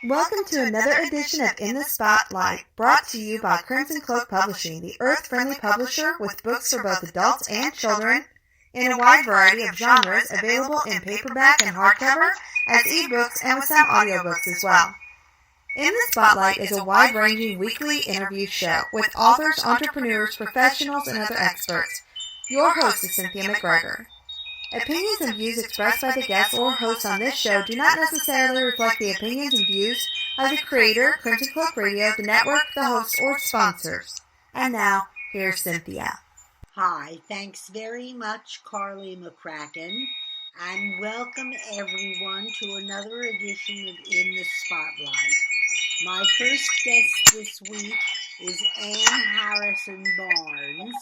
Welcome to another edition of In the Spotlight, brought to you by Crimson Cloak Publishing, the earth-friendly publisher with books for both adults and children in a wide variety of genres, available in paperback and hardcover, as ebooks, and with some audiobooks as well. In the Spotlight is a wide-ranging weekly interview show with authors, entrepreneurs, professionals, and other experts. Your host is Cynthia McGregor. Opinions and views expressed by the guests or hosts on this show do not necessarily reflect the opinions and views of the creator, Crimson Cloak Radio, the network, the hosts, or sponsors. And now, here's Cynthia. Hi, thanks very much, Carly McCracken, and welcome everyone to another edition of In the Spotlight. My first guest this week is Ann Harrison Barnes,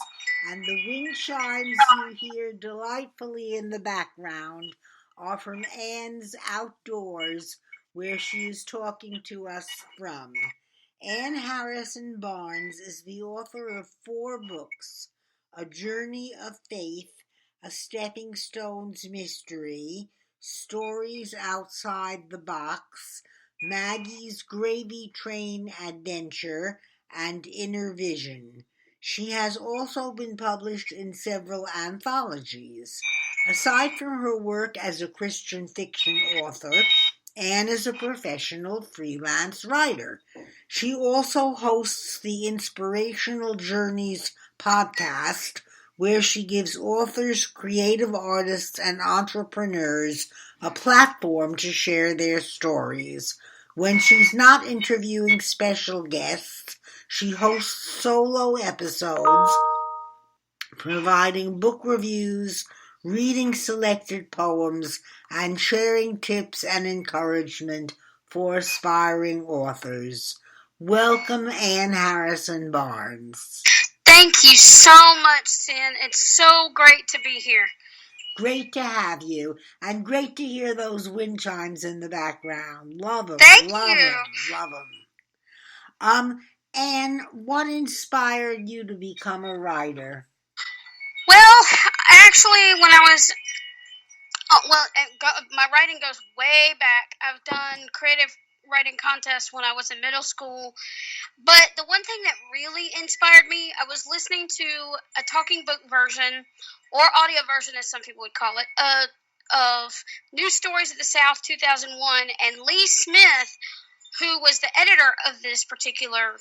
and the wind chimes you hear delightfully in the background are from Ann's outdoors, where she is talking to us from. Ann Harrison Barnes is the author of 4 books: A Journey of Faith, A Stepping Stone's Mystery, Stories Outside the Box, Maggie's Gravy Train Adventure, and Inner Vision. She has also been published in several anthologies. Aside from her work as a Christian fiction author, Ann is a professional freelance writer. She also hosts the Inspirational Journeys podcast, where she gives authors, creative artists, and entrepreneurs a platform to share their stories. When she's not interviewing special guests, she hosts solo episodes, providing book reviews, reading selected poems, and sharing tips and encouragement for aspiring authors. Welcome, Ann Harrison Barnes. Thank you so much, Sin. It's so great to be here. Great to have you, and great to hear those wind chimes in the background. Love them. Thank love you. them. Love them. Ann, what inspired you to become a writer? Well, actually, when I was, my writing goes way back. I've done creative writing contests when I was in middle school. But the one thing that really inspired me, I was listening to a talking book version, or audio version as some people would call it, of New Stories of the South 2001, and Lee Smith, who was the editor of this particular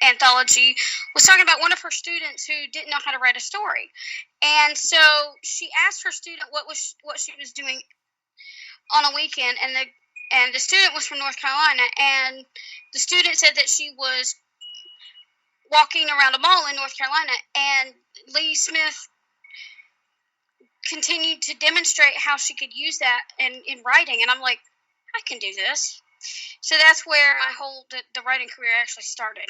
anthology, was talking about one of her students who didn't know how to write a story. And so she asked her student what she was doing on a weekend, and the student was from North Carolina, and the student said that she was walking around a mall in North Carolina, and Lee Smith continued to demonstrate how she could use that in writing, and I'm like, I can do this. So that's where the writing career actually started.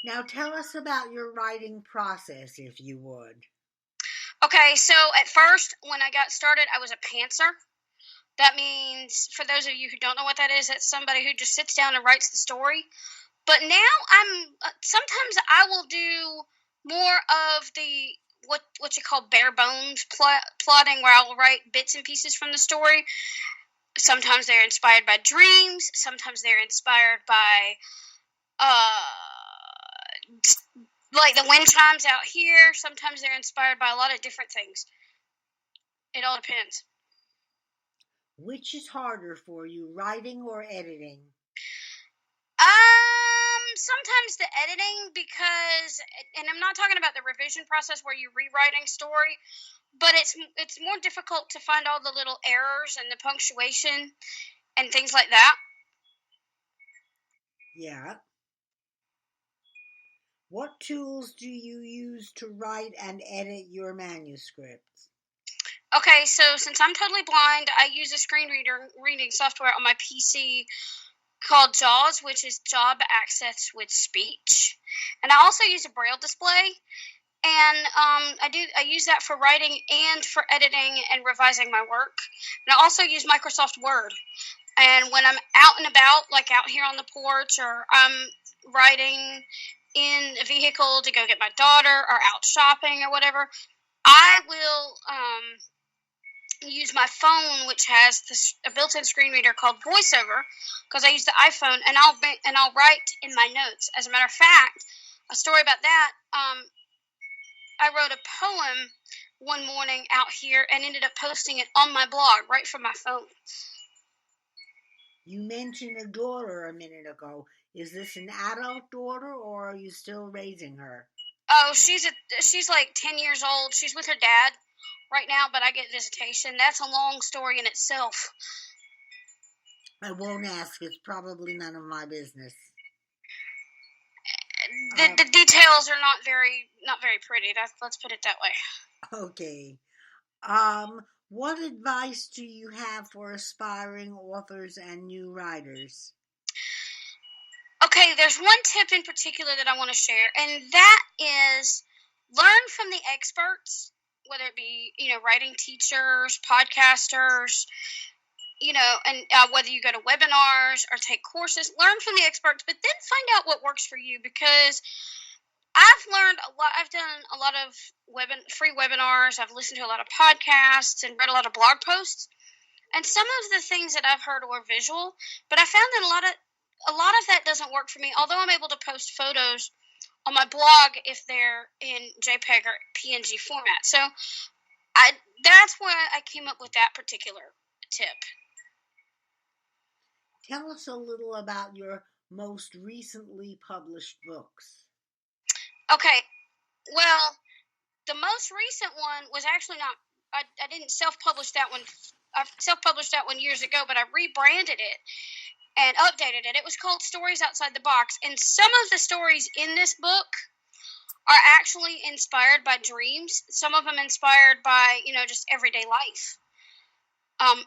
Now tell us about your writing process, if you would. Okay, so at first, when I got started, I was a pantser. That means, for those of you who don't know what that is, that's somebody who just sits down and writes the story. But now sometimes I will do more of the, what you call bare bones plotting, where I'll write bits and pieces from the story. Sometimes they're inspired by dreams. Sometimes they're inspired by, like the wind chimes out here. Sometimes they're inspired by a lot of different things. It all depends. Which is harder for you, writing or editing? Sometimes the editing, because, and I'm not talking about the revision process where you're rewriting story, but it's more difficult to find all the little errors and the punctuation and things like that. Yeah. What tools do you use to write and edit your manuscripts? Okay, so since I'm totally blind, I use a screen reading software on my PC called JAWS, which is Job Access with Speech. And I also use a Braille display, and I use that for writing and for editing and revising my work. And I also use Microsoft Word. And when I'm out and about, like out here on the porch, or I'm riding in a vehicle to go get my daughter, or out shopping or whatever, I will use my phone, which has a built-in screen reader called VoiceOver, because I use the iPhone, and I'll write in my notes. As a matter of fact, a story about that. I wrote a poem one morning out here and ended up posting it on my blog right from my phone. You mentioned a daughter a minute ago. Is this an adult daughter, or are you still raising her? Oh, she's like 10 years old. She's with her dad right now, but I get visitation. That's a long story in itself. I won't ask. It's probably none of my business. The details are not very pretty. Let's put it that way. Okay. What advice do you have for aspiring authors and new writers? Okay, there's one tip in particular that I want to share, and that is learn from the experts, whether it be, writing teachers, podcasters, and whether you go to webinars or take courses, learn from the experts, but then find out what works for you, because I've learned a lot. I've done a lot of free webinars. I've listened to a lot of podcasts and read a lot of blog posts. And some of the things that I've heard were visual, but I found that a lot of that doesn't work for me. Although I'm able to post photos on my blog if they're in JPEG or PNG format. So that's why I came up with that particular tip. Tell us a little about your most recently published books. Okay, well, the most recent one was actually not. I didn't self-publish that one. I self-published that one years ago, but I rebranded it and updated it. It was called Stories Outside the Box, and some of the stories in this book are actually inspired by dreams. Some of them inspired by, just everyday life.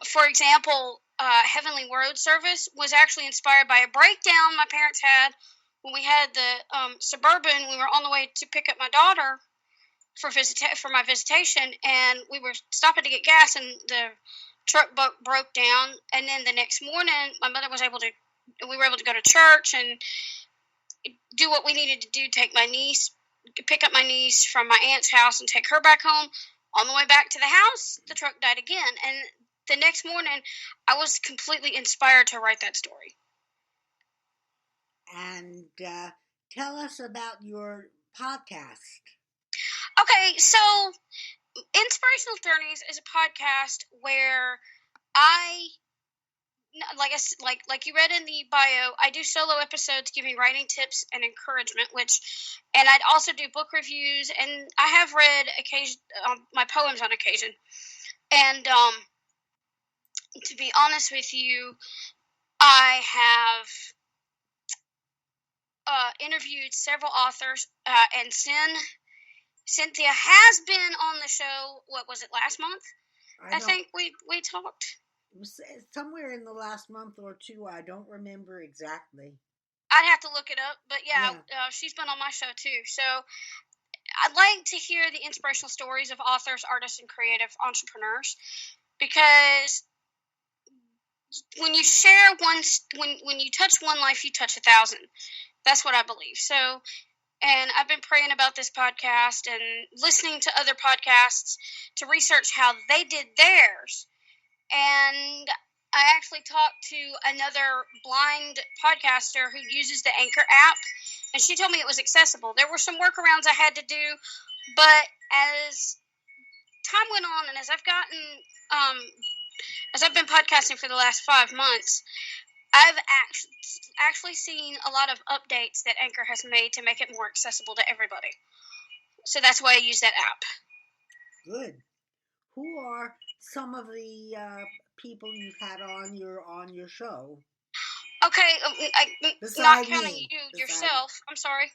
For example, Heavenly Word Service was actually inspired by a breakdown my parents had when we had the Suburban. We were on the way to pick up my daughter for my visitation, and we were stopping to get gas, and the truck broke down. And then the next morning, my mother we were able to go to church and do what we needed to do, pick up my niece from my aunt's house and take her back home. On the way back to the house, the truck died again. And the next morning, I was completely inspired to write that story. And tell us about your podcast. Okay, so Inspirational Journeys is a podcast where like you read in the bio, I do solo episodes giving writing tips and encouragement, and I'd also do book reviews, and I have read my poems on occasion. And to be honest with you, I have interviewed several authors, and Cynthia has been on the show. What was it, last month? I think we talked. It was somewhere in the last month or two. I don't remember exactly. I'd have to look it up, but yeah. She's been on my show too. So I'd like to hear the inspirational stories of authors, artists, and creative entrepreneurs, because when you share when you touch one life, you touch 1,000. That's what I believe. So, and I've been praying about this podcast and listening to other podcasts to research how they did theirs. And I actually talked to another blind podcaster who uses the Anchor app, and she told me it was accessible. There were some workarounds I had to do, but as time went on, and as I've been podcasting for the last 5 months, I've actually seen a lot of updates that Anchor has made to make it more accessible to everybody. So that's why I use that app. Good. Who are some of the people you've had on your show? Okay, not counting yourself. I'm sorry.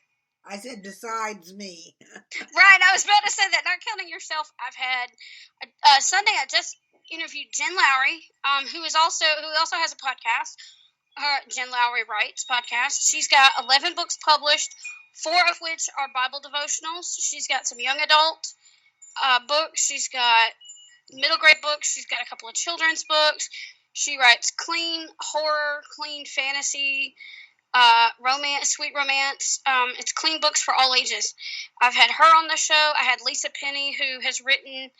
I said besides me. Right, I was about to say that. Not counting yourself, I've had Sunday. I just interviewed Jen Lowry, who also has a podcast. Jen Lowry Writes podcast. She's got 11 books published, 4 of which are Bible devotionals. She's got some young adult books. She's got middle grade books. She's got a couple of children's books. She writes clean horror, clean fantasy, romance, sweet romance. It's clean books for all ages. I've had her on the show. I had Lisa Penny, who has written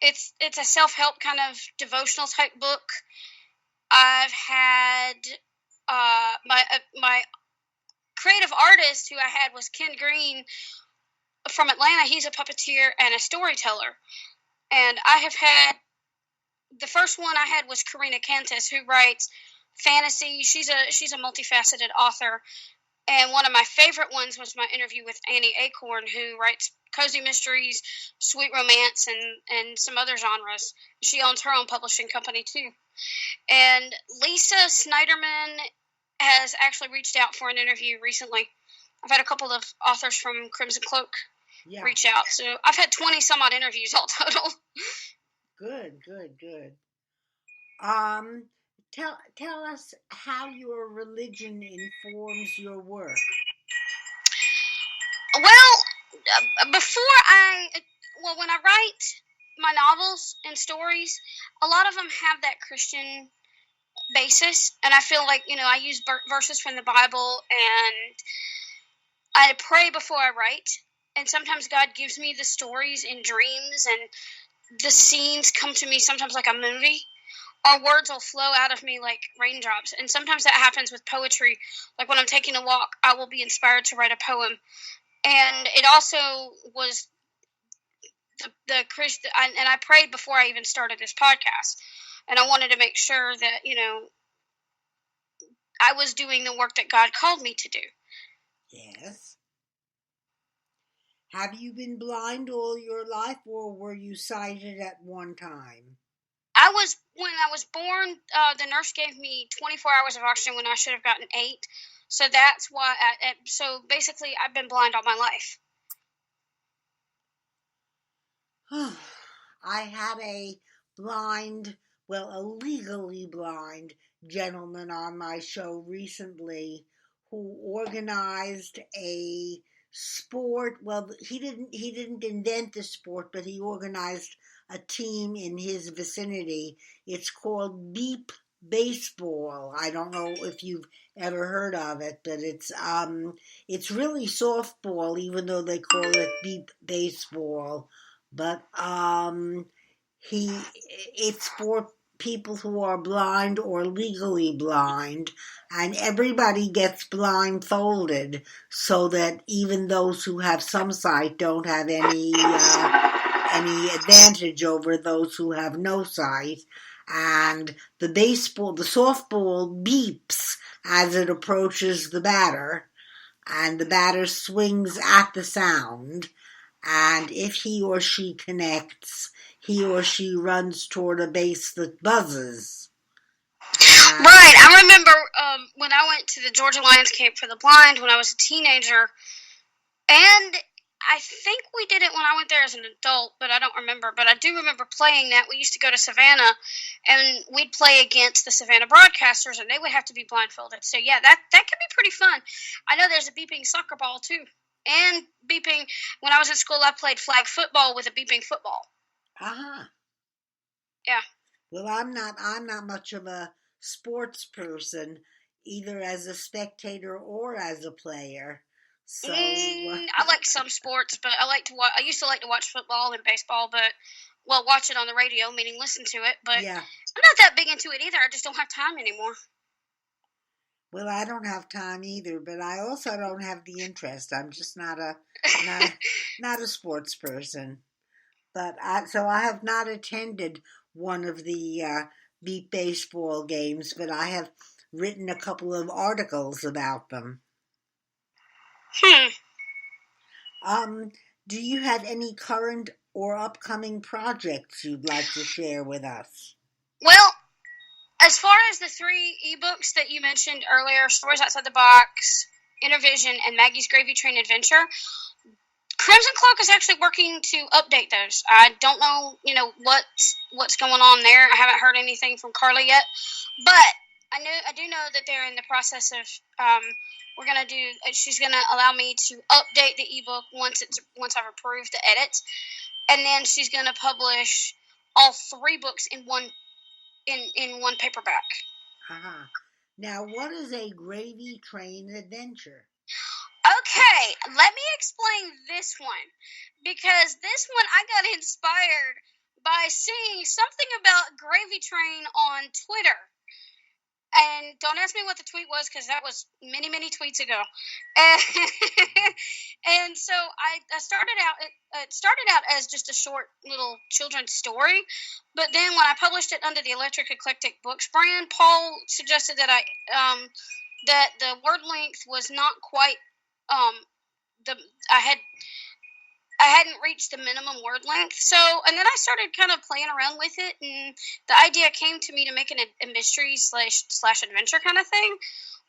It's a self-help kind of devotional type book. I've had my creative artist who I had was Ken Green from Atlanta. He's a puppeteer and a storyteller. And I have had, the first one I had was Karina Cantus, who writes fantasy. She's a multifaceted author. And one of my favorite ones was my interview with Annie Acorn, who writes cozy mysteries, sweet romance, and some other genres. She owns her own publishing company, too. And Lisa Snyderman has actually reached out for an interview recently. I've had a couple of authors from Crimson Cloak reach out. So I've had 20 some odd interviews all total. Good. Tell us how your religion informs your work. Well, when I write my novels and stories, a lot of them have that Christian basis, and I feel like, I use verses from the Bible, and I pray before I write, and sometimes God gives me the stories in dreams, and the scenes come to me sometimes like a movie, or words will flow out of me like raindrops, and sometimes that happens with poetry. Like when I'm taking a walk, I will be inspired to write a poem, and it also was the Christian, and I prayed before I even started this podcast, and I wanted to make sure that, I was doing the work that God called me to do. Yes. Have you been blind all your life, or were you sighted at one time? When I was born, the nurse gave me 24 hours of oxygen when I should have gotten 8. So that's why, so basically I've been blind all my life. I had a legally blind gentleman on my show recently who organized a sport. Well, he didn't invent the sport, but he organized a team in his vicinity. It's called Beep Baseball. I don't know if you've ever heard of it, but it's really softball, even though they call it Beep Baseball. But it's for people who are blind or legally blind, and everybody gets blindfolded so that even those who have some sight don't have any advantage over those who have no sight. And the softball beeps as it approaches the batter, and the batter swings at the sound. And if he or she connects, he or she runs toward a base that buzzes. Right. I remember when I went to the Georgia Lions camp for the blind when I was a teenager, and I think we did it when I went there as an adult, but I don't remember. But I do remember playing that. We used to go to Savannah, and we'd play against the Savannah broadcasters, and they would have to be blindfolded. So, yeah, that could be pretty fun. I know there's a beeping soccer ball, too. And beeping, when I was in school, I played flag football with a beeping football. Yeah. Well, I'm not much of a sports person, either as a spectator or as a player. So I like some sports, but I used to like to watch football and baseball, but watch it on the radio, meaning listen to it. But yeah. I'm not that big into it either. I just don't have time anymore. Well, I don't have time either, but I also don't have the interest. I'm just not a sports person. But I have not attended one of the beep baseball games, but I have written a couple of articles about them. Do you have any current or upcoming projects you'd like to share with us? Well, as far as the 3 ebooks that you mentioned earlier, Stories Outside the Box, Intervision, and Maggie's Gravy Train Adventure, Crimson Cloak is actually working to update those. I don't know, what's going on there. I haven't heard anything from Carly yet, but I do know that they're in the process of she's gonna allow me to update the ebook once I've approved the edits, and then she's gonna publish all 3 books in one paperback. Now, what is a Gravy Train Adventure? Okay, let me explain this one, because this one I got inspired by seeing something about Gravy Train on Twitter. And don't ask me what the tweet was, because that was many, many tweets ago. And, and so I started out. It started out as just a short little children's story, but then when I published it under the Electric Eclectic Books brand, Paul suggested that that the word length was not quite I hadn't reached the minimum word length. So, and then I started kind of playing around with it, and the idea came to me to make a mystery slash adventure kind of thing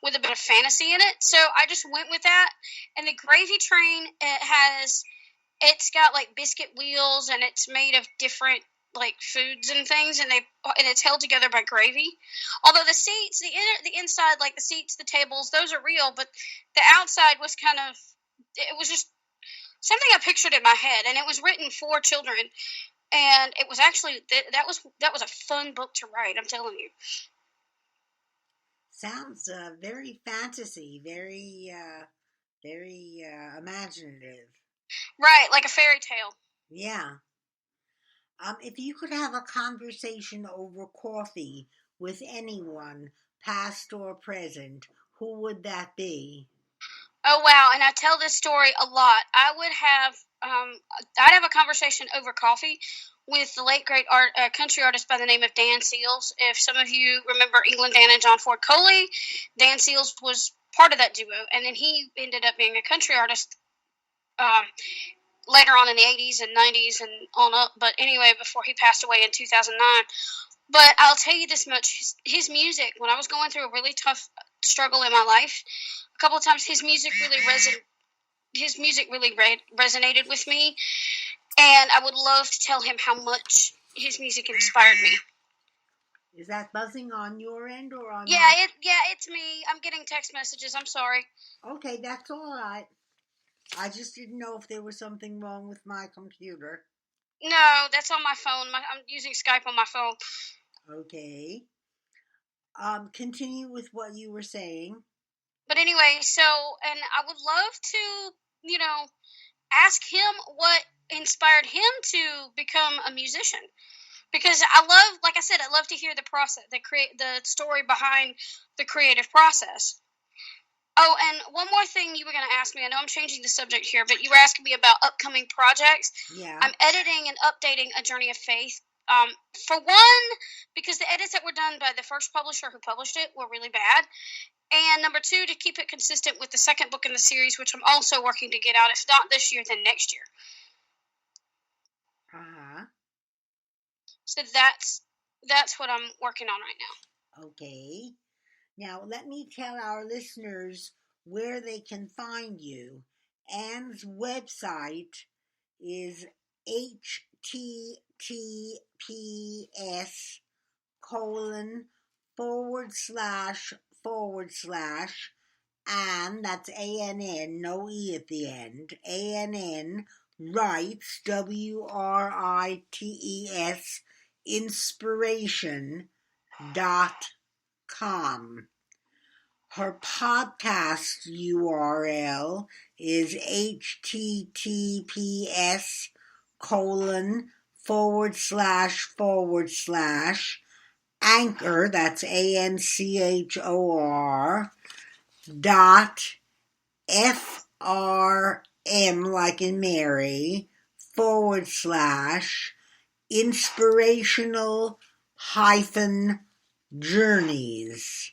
with a bit of fantasy in it. So I just went with that. And the Gravy Train, it's got like biscuit wheels, and it's made of different like foods and things, and it's held together by gravy. Although the seats, the inside, like the seats, the tables, those are real, but the outside was it was just something I pictured in my head, and it was written for children, and it was actually that was a fun book to write. I'm telling you. Sounds very fantasy, very imaginative. Right, like a fairy tale. Yeah. If you could have a conversation over coffee with anyone, past or present, who would that be? Oh wow! And I tell this story a lot. I'd have a conversation over coffee with the late great country artist by the name of Dan Seals. If some of you remember England Dan and John Ford Coley, Dan Seals was part of that duo, and then he ended up being a country artist later on in the 80s and 90s and on up. But anyway, before he passed away in 2009. But I'll tell you this much: his music, when I was going through a really tough struggle in my life, a couple of times his music really resonated with me, and I would love to tell him how much his music inspired me. Is that buzzing on your end or on? Yeah, it's me. I'm getting text messages. I'm sorry. Okay, that's all right. I just didn't know if there was something wrong with my computer. No, that's on my phone. I'm using Skype on my phone. Okay. Continue with what you were saying. But anyway, and I would love to, ask him what inspired him to become a musician. Because like I said, I love to hear the process, the story behind the creative process. Oh, and one more thing you were going to ask me. I know I'm changing the subject here, but you were asking me about upcoming projects. Yeah. I'm editing and updating A Journey of Faith. For one, because the edits that were done by the first publisher who published it were really bad. And number two, to keep it consistent with the second book in the series, which I'm also working to get out. If not this year, then next year. Uh-huh. So that's what I'm working on right now. Okay. Now, let me tell our listeners where they can find you. Anne's website is https:// Anne, that's ANN, no E at the end, ANN, writes, WRITES, inspiration.com. Her podcast URL is https:// Anchor, that's ANCHOR, .FRM, like in Mary, / inspirational -journeys.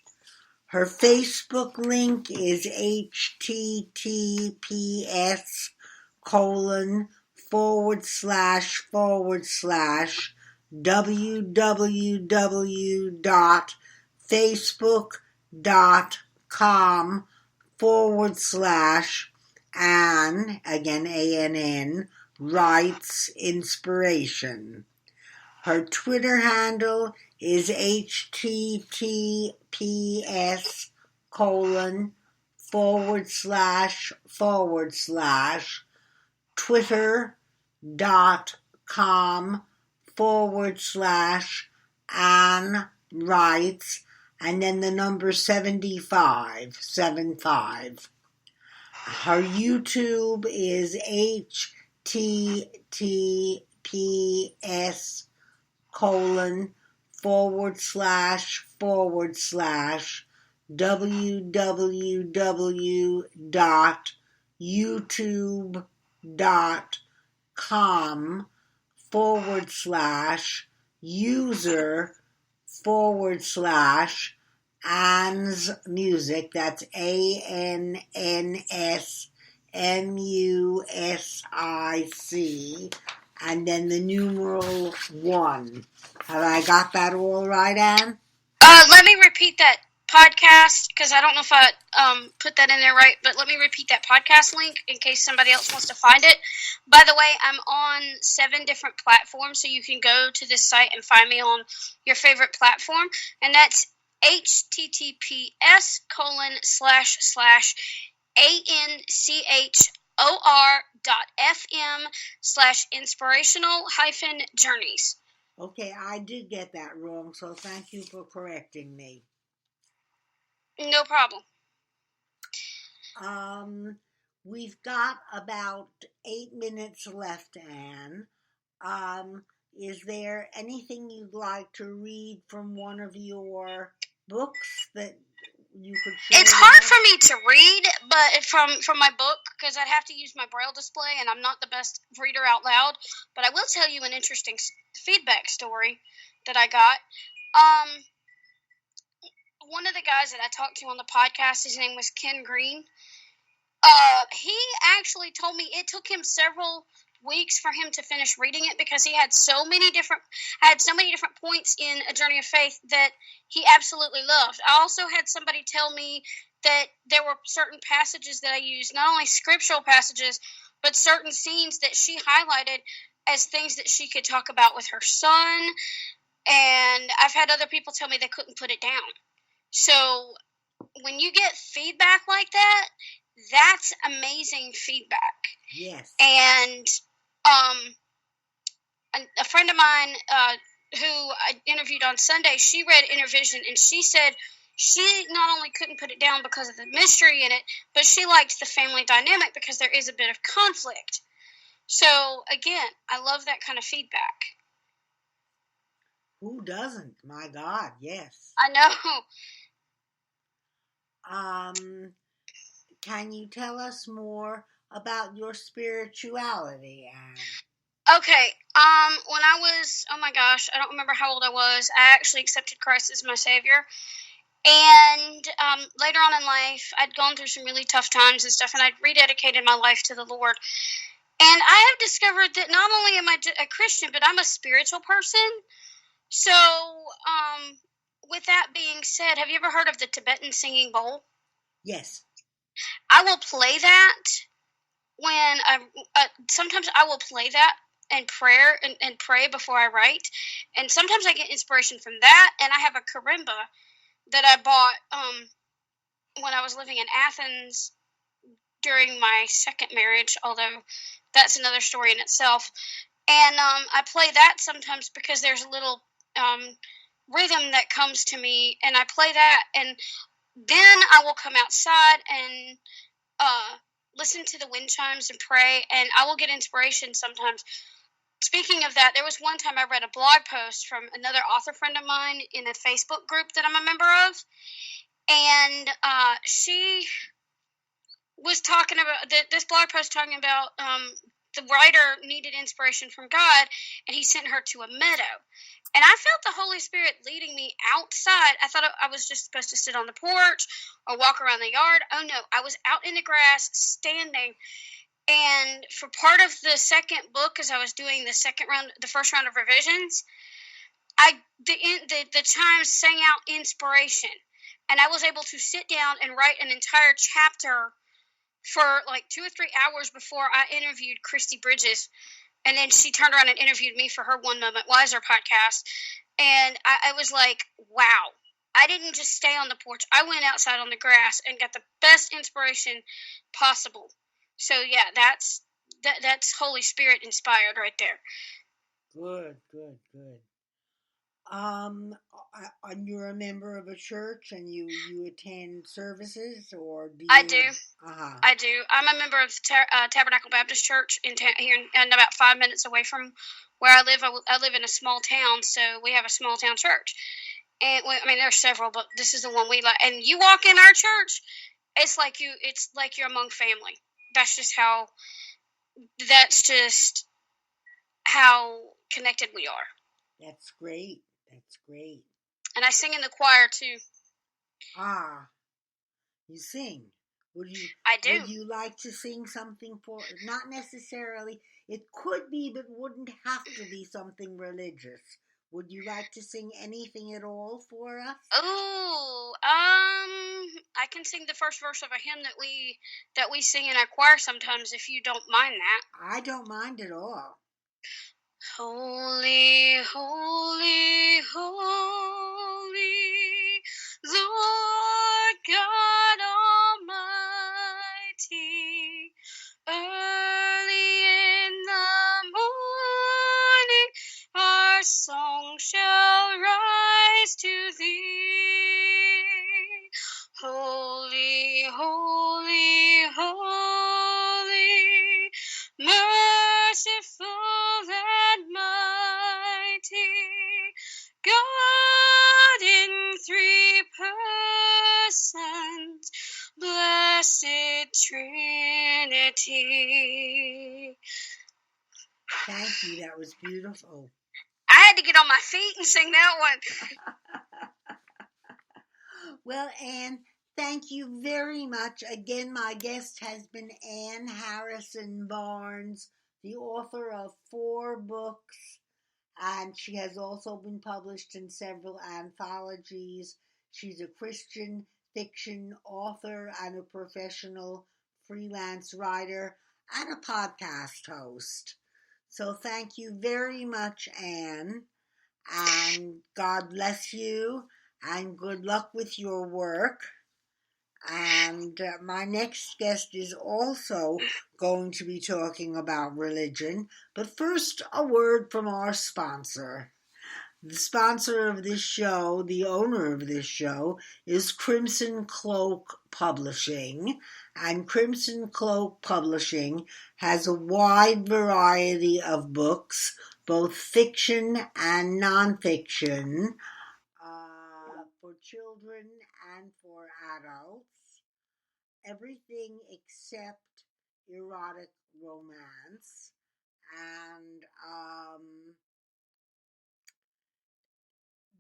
Her Facebook link is https:// www.facebook.com/ Anne, again ANN, writes inspiration. Her Twitter handle is https:// twitter.com/ Anne writes, and then the number 75. Her YouTube is https:// www.youtube.com/user/Ann's Music. That's ANNSMUSIC. And then the numeral 1. Have I got that all right, Anne? Let me repeat that podcast, because I don't know if I put that in there right, but let me repeat that podcast link in case somebody else wants to find it. By the way, I'm on 7 different platforms, so you can go to this site and find me on your favorite platform, and that's https://ancor.fm/inspirational-journeys. Okay, I did get that wrong, so thank you for correcting me. No problem. We've got about 8 minutes left, Anne. Is there anything you'd like to read from one of your books that you could share? It's hard for me to read, but from my book, because I'd have to use my braille display, and I'm not the best reader out loud. But I will tell you an interesting feedback story that I got. One of the guys that I talked to on the podcast, his name was Ken Green. He actually told me it took him several weeks for him to finish reading it, because he had so many different points in A Journey of Faith that he absolutely loved. I also had somebody tell me that there were certain passages that I used, not only scriptural passages, but certain scenes that she highlighted as things that she could talk about with her son. And I've had other people tell me they couldn't put it down. So when you get feedback like that, that's amazing feedback. Yes. And a friend of mine who I interviewed on Sunday, she read Inner Vision, and she said she not only couldn't put it down because of the mystery in it, but she liked the family dynamic because there is a bit of conflict. So, again, I love that kind of feedback. Who doesn't? My God, yes. I know. Can you tell us more about your spirituality, Anne? Okay, when I was, oh my gosh, I don't remember how old I was. I actually accepted Christ as my Savior. And later on in life, I'd gone through some really tough times and stuff, and I'd rededicated my life to the Lord. And I have discovered that not only am I a Christian, but I'm a spiritual person. So, with that being said, have you ever heard of the Tibetan singing bowl? Yes. I will play that when sometimes I will play that and prayer and pray before I write, and sometimes I get inspiration from that. And I have a karimba that I bought when I was living in Athens during my second marriage, although that's another story in itself. And I play that sometimes because there's a little rhythm that comes to me, and I play that, and then I will come outside and listen to the wind chimes and pray, and I will get inspiration sometimes. Speaking of that, there was one time I read a blog post from another author friend of mine in a Facebook group that I'm a member of, and she was talking about this blog post talking about the writer needed inspiration from God, and he sent her to a meadow. And I felt the Holy Spirit leading me outside. I thought I was just supposed to sit on the porch or walk around the yard. Oh no, I was out in the grass, standing. And for part of the second book, as I was doing the first round of revisions, the chimes sang out inspiration, and I was able to sit down and write an entire chapter for like 2 or 3 hours before I interviewed Christy Bridges. And then she turned around and interviewed me for her One Moment Wiser podcast. And I was like, wow, I didn't just stay on the porch. I went outside on the grass and got the best inspiration possible. So, yeah, that's Holy Spirit inspired right there. Good. And you're a member of a church and you attend services, or do I you? do. Uh-huh. I do. I'm a member of Tabernacle Baptist Church here, and about 5 minutes away from where I live. I live in a small town, so we have a small town church. And I mean, there's several, but this is the one we like. And you walk in our church, it's like you're among family. That's just how. That's just how connected we are. That's great. That's great. And I sing in the choir too. Ah, you sing. Would you I do. would you like to sing something for, not necessarily, it could be but wouldn't have to be something religious. Would you like to sing anything at all for us? Oh, I can sing the first verse of a hymn that we sing in our choir sometimes, if you don't mind that. I don't mind at all. Holy, holy, holy, Lord God Almighty. Early in the morning, our song shall rise to thee. Holy, holy, holy, merciful and mighty, God in 3 persons, blessed Trinity. Thank you. That was beautiful. I had to get on my feet and sing that one. Well, Anne, thank you very much. Again, my guest has been Anne Harrison Barnes, the author of 4 books, and she has also been published in several anthologies. She's a Christian fiction author and a professional freelance writer and a podcast host. So thank you very much, Anne, and God bless you, and good luck with your work. And my next guest is also going to be talking about religion. But first, a word from our sponsor. The sponsor of this show, the owner of this show, is Crimson Cloak Publishing. And Crimson Cloak Publishing has a wide variety of books, both fiction and nonfiction, for children and for adults. Everything except erotic romance. And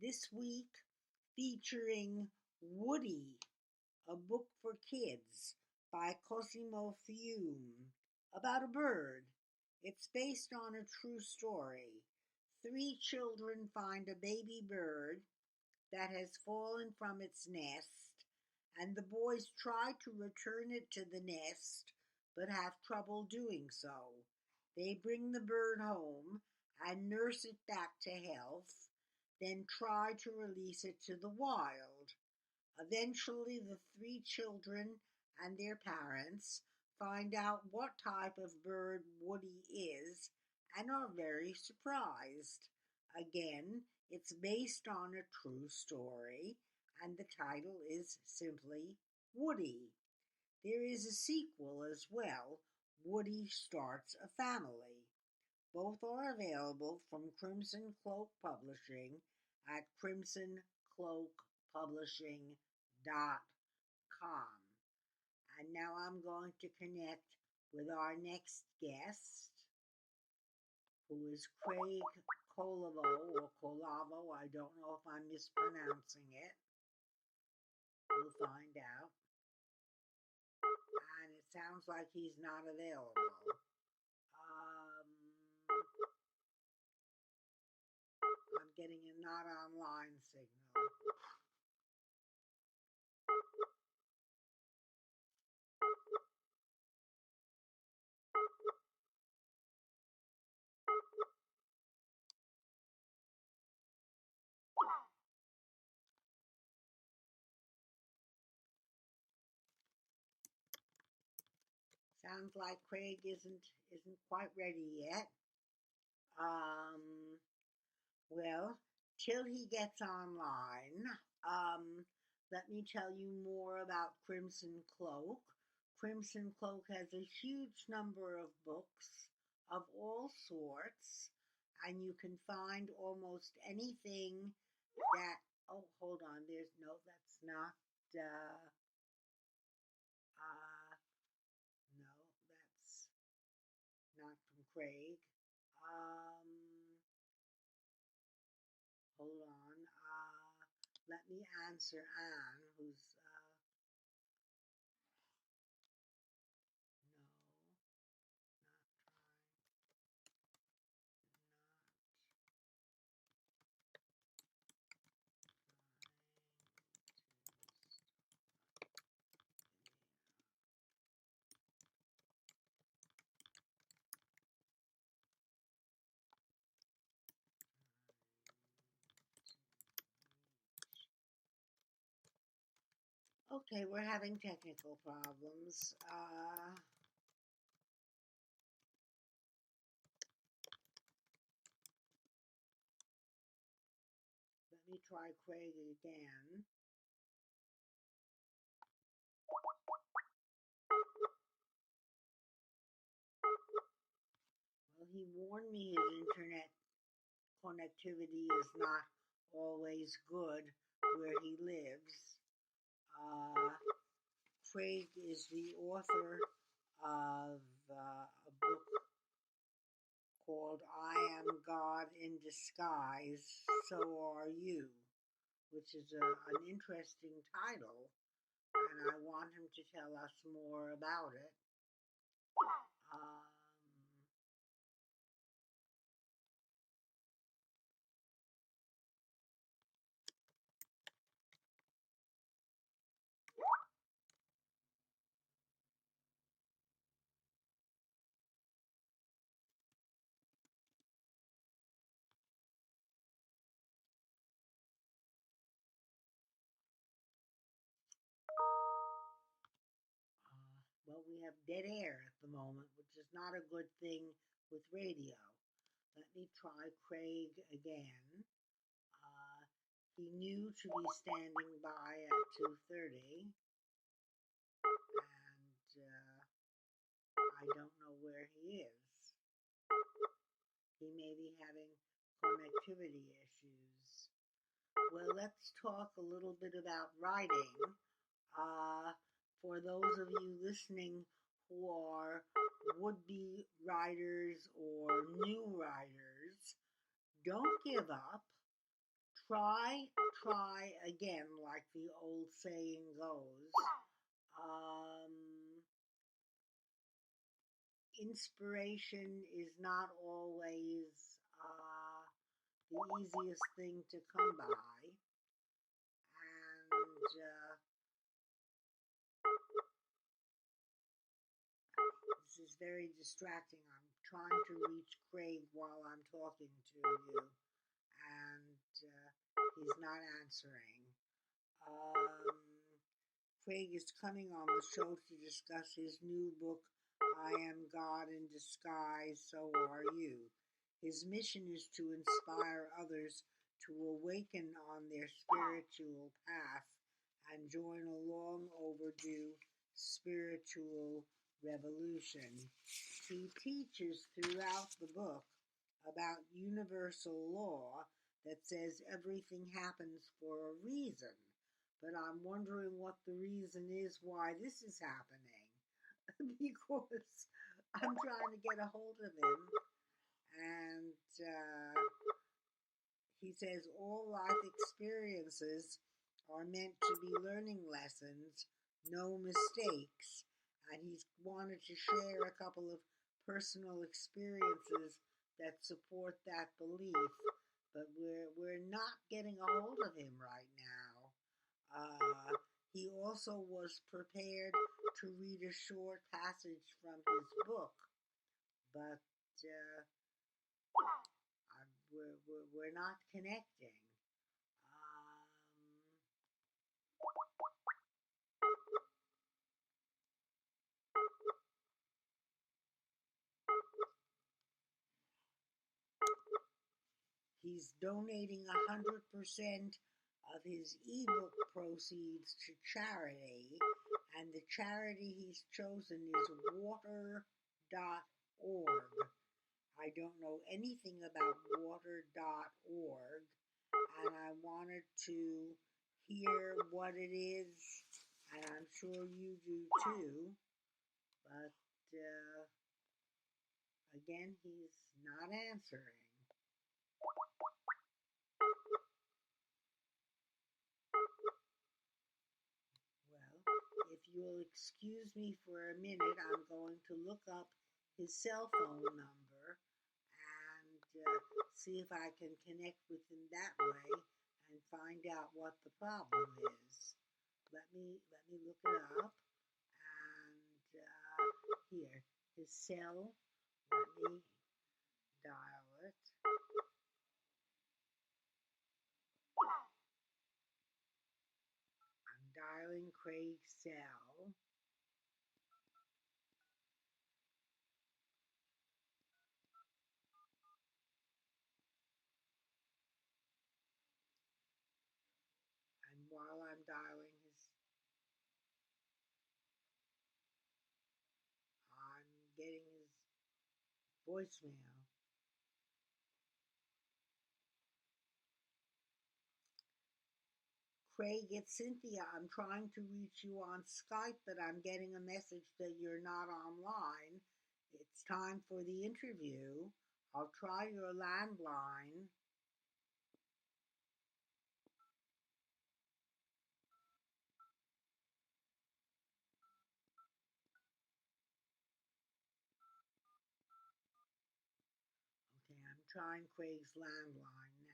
this week, featuring Woody, a book for kids by Cosimo Fiume, about a bird. It's based on a true story. 3 children find a baby bird that has fallen from its nest, and the boys try to return it to the nest, but have trouble doing so. They bring the bird home and nurse it back to health, then try to release it to the wild. Eventually, the 3 children and their parents find out what type of bird Woody is and are very surprised. Again, it's based on a true story, and the title is simply Woody. There is a sequel as well, Woody Starts a Family. Both are available from Crimson Cloak Publishing at crimsoncloakpublishing.com. And now I'm going to connect with our next guest, who is Craig Kolavo, or Kolavo. I don't know if I'm mispronouncing it. We'll find out. And it sounds like he's not available. I'm getting a not online signal. Sounds like Craig isn't quite ready yet. Well, till he gets online, let me tell you more about Crimson Cloak. Crimson Cloak has a huge number of books of all sorts, and you can find almost anything that. Oh, hold on. There's no. That's not. Uh, no, that's not from Craig. Um, Hold on. Let me answer Anne, who's no, not trying, Okay, we're having technical problems. Let me try Craig again. Well, he warned me his internet connectivity is not always good where he lives. Craig is the author of a book called I Am God in Disguise, So Are You, which is an interesting title, and I want him to tell us more about it. Um, well, we have dead air at the moment, which is not a good thing with radio. Let me try Craig again. He knew to be standing by at 2:30, and I don't know where he is. He may be having connectivity issues. Well, let's talk a little bit about writing. For those of you listening who are would-be writers or new writers, don't give up. Try again, like the old saying goes. Inspiration is not always the easiest thing to come by, and this is very distracting. I'm trying to reach Craig while I'm talking to you, and he's not answering. Craig is coming on the show to discuss his new book, I Am God in Disguise, So Are You. His mission is to inspire others to awaken on their spiritual path and join a long overdue spiritual revolution. He teaches throughout the book about universal law that says everything happens for a reason. But I'm wondering what the reason is why this is happening. Because I'm trying to get a hold of him, and he says all life experiences are meant to be learning lessons, no mistakes, and he's wanted to share a couple of personal experiences that support that belief, but we're not getting a hold of him right now. He also was prepared to read a short passage from his book, but we're not connecting. He's donating 100% of his ebook proceeds to charity, and the charity he's chosen is water.org. I don't know anything about water.org, and I wanted to hear what it is, and I'm sure you do too, but again, he's not answering. Well, if you'll excuse me for a minute, I'm going to look up his cell phone number and see if I can connect with him that way and find out what the problem is. Let me look it up, and here, his cell. Let me dial it. I'm dialing Craig's cell. And while I'm dialing I'm getting his voicemail. Craig, it's Cynthia. I'm trying to reach you on Skype, but I'm getting a message that you're not online. It's time for the interview. I'll try your landline. Okay, I'm trying Craig's landline now.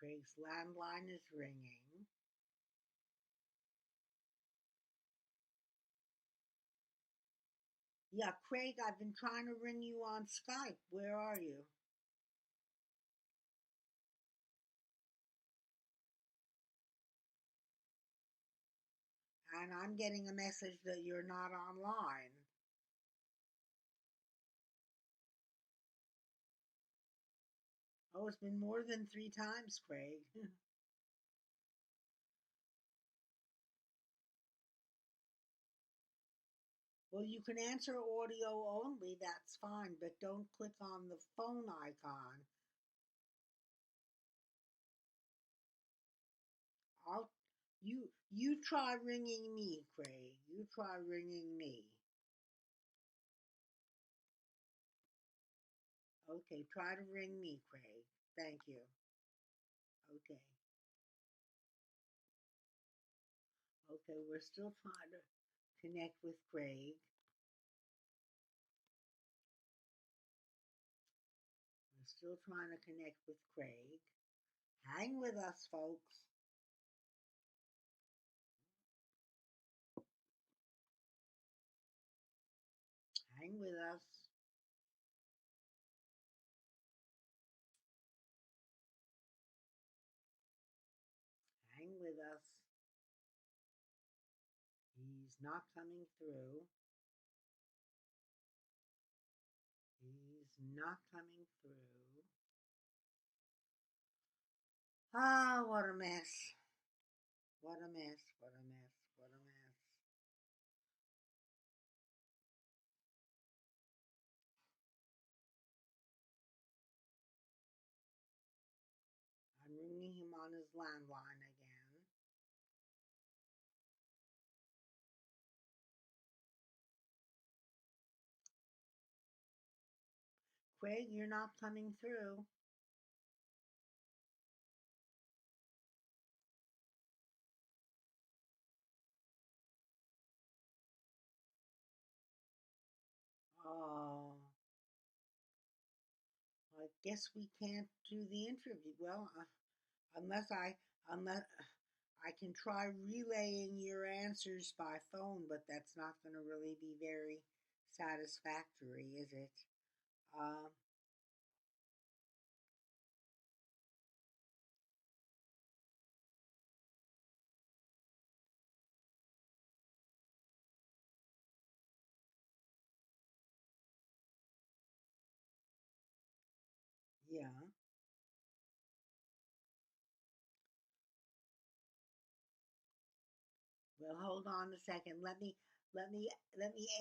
Craig's landline is ringing. Yeah, Craig, I've been trying to ring you on Skype. Where are you? And I'm getting a message that you're not online. Oh, it's been more than 3 times, Craig. Well, you can answer audio only, that's fine, but don't click on the phone icon. I'll you try ringing me, Craig. You try ringing me. Okay, try to ring me, Craig. Thank you. Okay. Okay, we're still trying to connect with Craig. We're still trying to connect with Craig. Hang with us, folks. Hang with us. Hang with us. He's not coming through. He's not coming through. Ah, what a mess. What a mess, what a mess, what a mess. I'm ringing him on his landline again. Craig, you're not coming through. Oh, I guess we can't do the interview. Well, unless unless I can try relaying your answers by phone, but that's not going to really be very satisfactory, is it? Um, Yeah. Well, hold on a second. Let me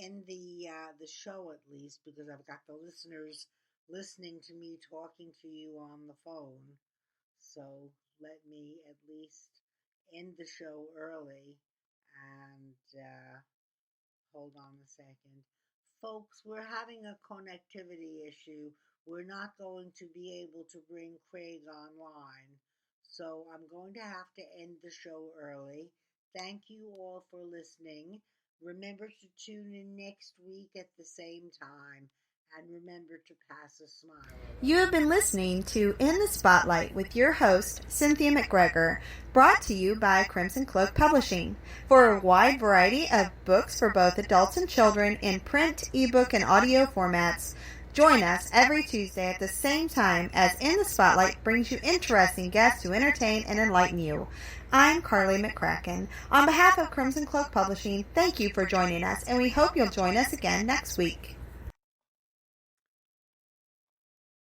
end the show at least, because I've got the listeners listening to me talking to you on the phone. So let me at least end the show early and hold on a second. Folks, we're having a connectivity issue. We're not going to be able to bring Craig online. So I'm going to have to end the show early. Thank you all for listening. Remember to tune in next week at the same time. And remember to pass a smile. You have been listening to In the Spotlight with your host, Cynthia McGregor, brought to you by Crimson Cloak Publishing. For a wide variety of books for both adults and children in print, ebook, and audio formats, join us every Tuesday at the same time as In the Spotlight brings you interesting guests to entertain and enlighten you. I'm Carly McCracken. On behalf of Crimson Cloak Publishing, thank you for joining us, and we hope you'll join us again next week.